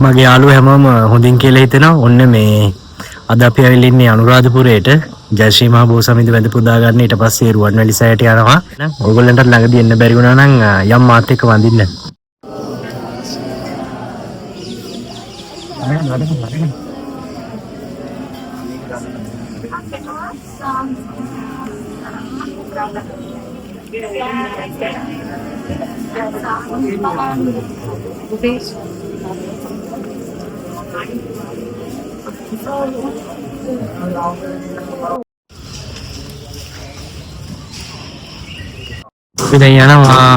මගේ යාළුවෝ හැමෝම හොඳින් කියලා හිතෙනවා. ඔන්න මේ අද අපි ඇවිල්ලා ඉන්නේ අනුරාධපුරයට ජයශ්‍රී මහ බෝසමිඳු වැඳ පුදා ගන්න. ඊට පස්සේ රුවන්වැලි සෑයට යනවා. ඕගොල්ලන්ට ළඟදී එන්න බැරි වුණා නම් යම් මාත් එක්ක වඳින්න. අපි දැන් යනවා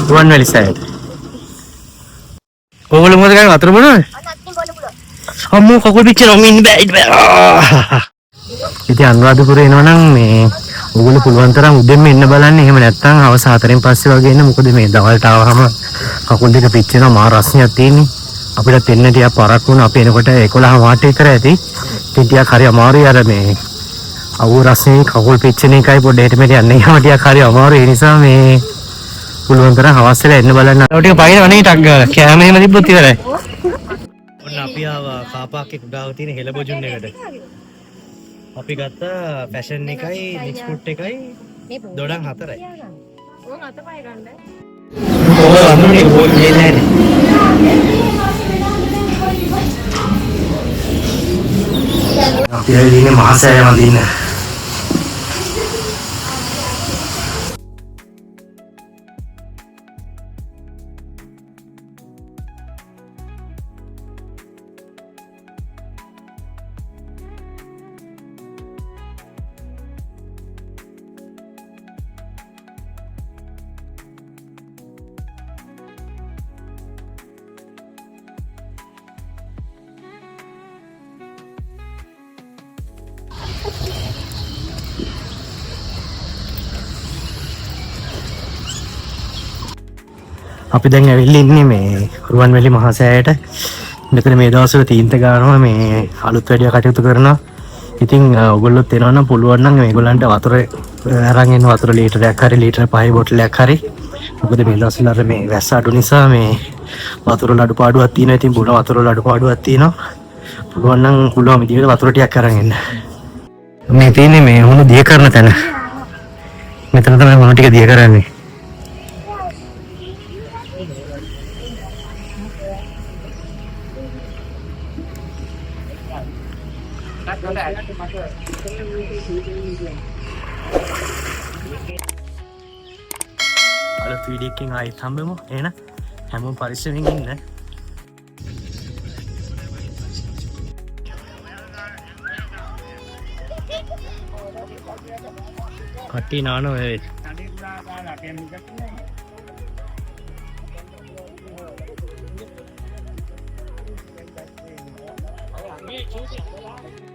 රුවන්වැලි සෑයට. ඕගොල්ලෝ මොකද කරන්නේ? වතුර බොනවද? අම්මෝ කකුල් පිච්චෙනවා. මින් බෑ. ඉතින් අනුරාධපුරේ එනවා නම් මේ ඕගොල්ලෝ පුළුවන් තරම් උදෙන්ම එන්න බලන්න. එහෙම නැත්නම් හවස 4න් පස්සේ වගේ එන්න. මොකද මේ දවල්ට ආවම කකුල් දෙක පිච්චෙනවා. මා රස්නියක් තියෙන්නේ. අපිට එන්න ටිකක් පරක් වුණා. අපි එනකොට 11 වාට විතර ඇති. ඉතින් ටිකක් හරි අමාරුයි අර මේ අවු රස්නේ කකුල් පිච්චෙන එකයි පොඩ්ඩට මෙහෙට යන්න ගියාම ටිකක් හරි අමාරුයි. ඒ නිසා මේ පුළුවන් තරම් හවස් වෙලා එන්න බලන්න. ඔය ටික පයින්නවා නේ ටක් ගාලා. කෑම එහෙම තිබ්බොත් ඉවරයි. ඔන්න අපි ආවා කාපාක්කේ ගාව තියෙන හෙළබොජුන් එකට. අපි ගත්ත ෆැෂන් එකයි මික්ස් ෆුඩ් එකයි දොඩම් 4යි. ඕන් 8 පය ගන්න. ඔය අඳුනේ ඕනේ නෑනේ. අපි ඇවිල්ලා මහසෑය වඳින්න. අපි දැන් ඇවිල්ලා ඉන්නේ මේ රුවන්වැලි මහසෑයට. මෙතන මේ දවස්වල තීන්ත ගන්නවා මේ අලුත් වැඩිය කටයුතු කරනවා. ඉතින් ඔයගොල්ලොත් එනවා නම් පුළුවන් නම් මේගොල්ලන්ට වතුර අරන් එන්න වතුර ලීටරයක් හරි ලීටර 5 බෝටලයක් හරි. මොකද මේ දවස්වල අර මේ වැස්ස අඩු නිසා මේ වතුර අඩුපාඩුවක් තියෙනවා. ඉතින් බොන වතුර අඩුපාඩුවක් තියෙනවා. පුළුවන් නම් පුළුවන් විදිහට වතුර ටිකක් අරන් එන්න. මේ තියෙන්නේ මේ හුණු දිය කරන තැන. මෙතන තමයි හුණු ටික දිය කරන්නේ. අලුත් වීඩියෝ එකකින් ආයෙත් හම්බෙමු. එහෙනම් හැමෝම පරිස්සමෙන් ඉන්න. කට්ටි නානෝ වේ. Thank you.